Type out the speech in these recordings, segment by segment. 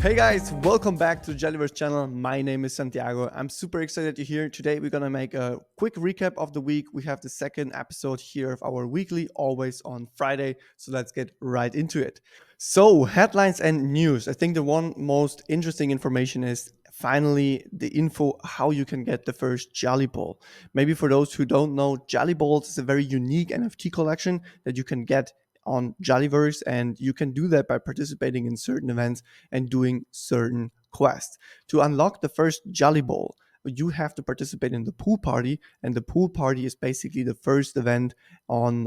Hey guys, welcome back to the Jellyballz channel. My name is Santiago. I'm super excited you're here. Today we're gonna make a quick recap of the week. We have the second episode here of our weekly, always on Friday. So let's get right into it. So headlines and news. I think the one most interesting information is finally the info how you can get the first Jellyball. Maybe for those who don't know, Jellyballz is a very unique NFT collection that you can get on Jellyballz, and you can do that by participating in certain events and doing certain quests. To unlock the first Jellyball, you have to participate in the pool party, and the pool party is basically the first event on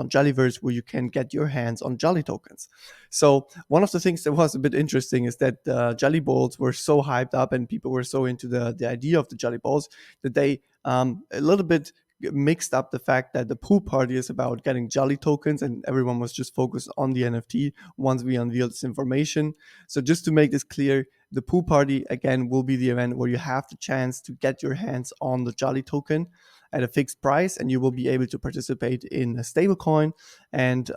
Jellyverse where you can get your hands on Jelly tokens. So one of the things that was a bit interesting is that Jellyballs were so hyped up and people were so into the idea of the Jellyballs that they a little bit mixed up the fact that the pool party is about getting Jelly tokens and everyone was just focused on the NFT once we unveiled this information. So just to make this clear, the pool party again will be the event where you have the chance to get your hands on the Jelly token at a fixed price, and you will be able to participate in a stablecoin. And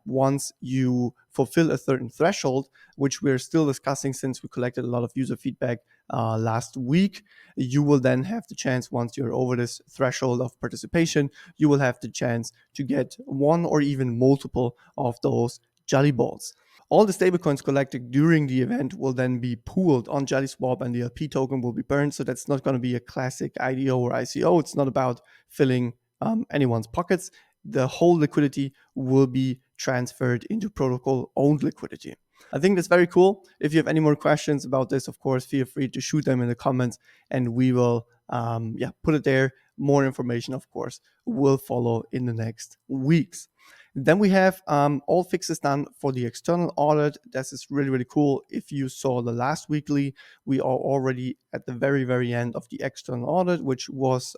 once you fulfill a certain threshold, which we're still discussing since we collected a lot of user feedback last week, you will then have the chance, once you're over this threshold of participation, you will have the chance to get one or even multiple of those Jellyballs. All the stablecoins collected during the event will then be pooled on JellySwap and the LP token will be burned. So that's not going to be a classic IDO or ICO. It's not about filling anyone's pockets. The whole liquidity will be transferred into protocol owned liquidity. I think that's very cool. If you have any more questions about this, of course, feel free to shoot them in the comments and we will put it there. More information, of course, will follow in the next weeks. Then we have all fixes done for the external audit. This is really, really cool. If you saw the last weekly, we are already at the very, very end of the external audit, which was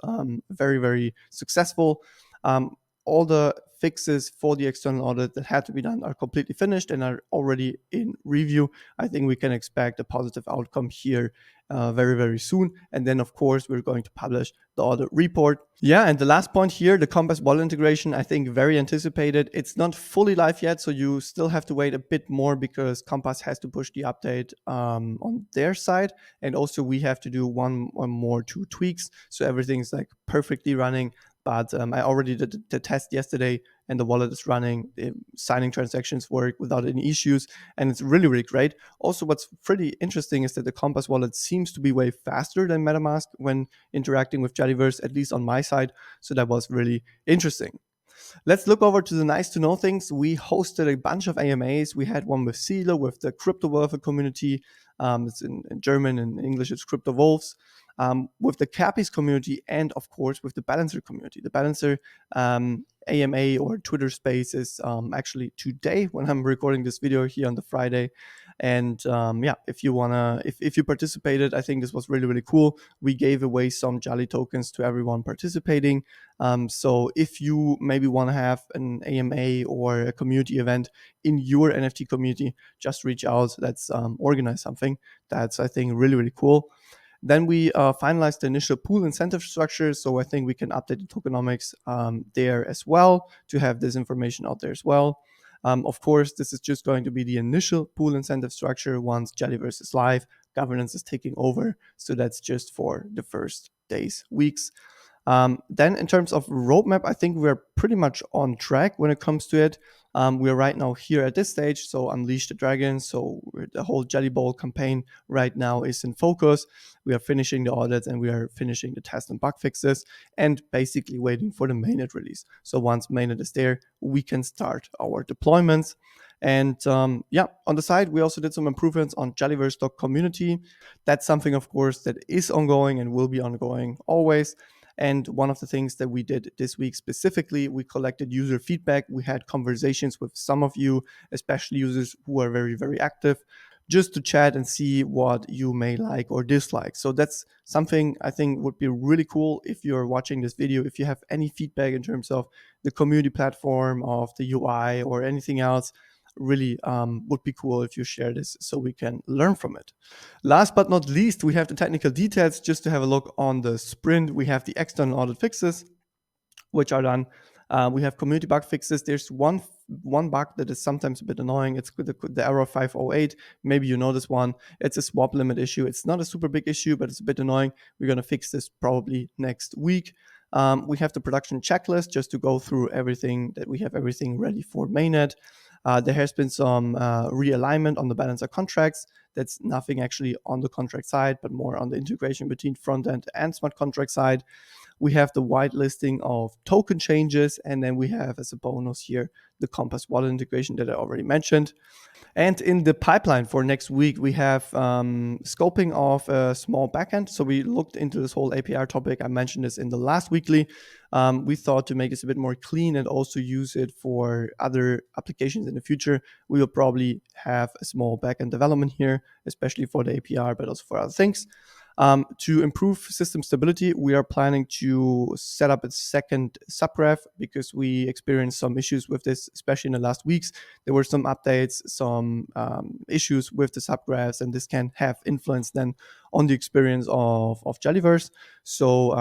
very, very successful. All the fixes for the external audit that had to be done are completely finished and are already in review. I think we can expect a positive outcome here very, very soon. And then, of course, we're going to publish the audit report. Yeah, and the last point here, the Compass wallet integration, I think very anticipated. It's not fully live yet, so you still have to wait a bit more because Compass has to push the update on their side. And also we have to do one or more two tweaks. So everything's like perfectly running. But I already did the test yesterday and the wallet is running. The signing transactions work without any issues. And it's really, really great. Also, what's pretty interesting is that the Compass wallet seems to be way faster than MetaMask when interacting with Jellyverse, at least on my side. So that was really interesting. Let's look over to the nice to know things. We hosted a bunch of AMAs. We had one with Silo, with the Crypto Wolf community. It's in German and English, it's Crypto Wolves. With the Cappies community and, of course, with the Balancer community. The Balancer AMA or Twitter space is actually today when I'm recording this video here on the Friday. And if you participated, I think this was really, really cool. We gave away some Jelly tokens to everyone participating. So if you maybe want to have an AMA or a community event in your NFT community, just reach out. Let's organize something. That's, I think, really, really cool. Then we finalized the initial pool incentive structure. So I think we can update the tokenomics there as well to have this information out there as well. Of course, this is just going to be the initial pool incentive structure. Once Jellyverse is live, governance is taking over. So that's just for the first days, weeks. Then in terms of roadmap, I think we're pretty much on track when it comes to it. We are right now here at this stage, so Unleash the Dragon. So the whole Jellyball campaign right now is in focus. We are finishing the audits and we are finishing the test and bug fixes and basically waiting for the mainnet release. So once mainnet is there, we can start our deployments. And on the side, we also did some improvements on Jellyverse.community. That's something, of course, that is ongoing and will be ongoing always. And one of the things that we did this week specifically, we collected user feedback. We had conversations with some of you, especially users who are very, very active, just to chat and see what you may like or dislike. So that's something I think would be really cool if you're watching this video. If you have any feedback in terms of the community platform, of the UI or anything else, really would be cool if you share this so we can learn from it. Last but not least, we have the technical details. Just to have a look on the sprint, we have the external audit fixes, which are done. We have community bug fixes. There's one one bug that is sometimes a bit annoying. It's the error 508. Maybe you know this one. It's a swap limit issue. It's not a super big issue, but it's a bit annoying. We're going to fix this probably next week. We have the production checklist just to go through everything, that we have everything ready for mainnet. There has been some realignment on the balancer contracts. That's nothing actually on the contract side, but more on the integration between front end and smart contract side. We have the whitelisting of token changes, and then we have as a bonus here the Compass wallet integration that I already mentioned. And in the pipeline for next week, we have scoping of a small backend. So we looked into this whole APR topic. I mentioned this in the last weekly. We thought to make this a bit more clean and also use it for other applications in the future. We will probably have a small backend development here, especially for the APR, but also for other things. To improve system stability, we are planning to set up a second subgraph because we experienced some issues with this, especially in the last weeks. There were some updates, some issues with the subgraphs, and this can have influence then on the experience of Jellyballz. So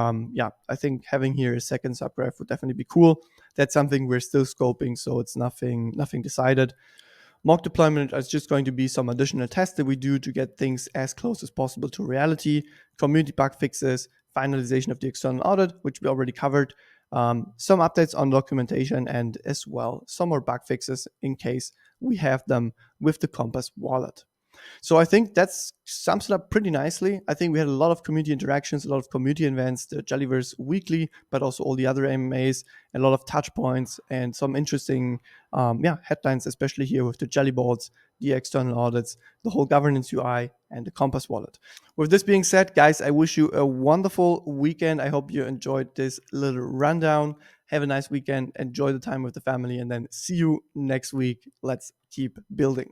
I think having here a second subgraph would definitely be cool. That's something we're still scoping, so it's nothing decided. Mock deployment is just going to be some additional tests that we do to get things as close as possible to reality. Community bug fixes, finalization of the external audit, which we already covered, some updates on documentation, and as well some more bug fixes in case we have them with the Compass wallet. So I think that sums it up pretty nicely. I think we had a lot of community interactions, a lot of community events, the Jellyballz weekly, but also all the other AMAs, a lot of touch points, and some interesting headlines, especially here with the Jellyballz, the external audits, the whole governance UI, and the Compass wallet. With this being said, guys, I wish you a wonderful weekend. I hope you enjoyed this little rundown. Have a nice weekend. Enjoy the time with the family, and then see you next week. Let's keep building.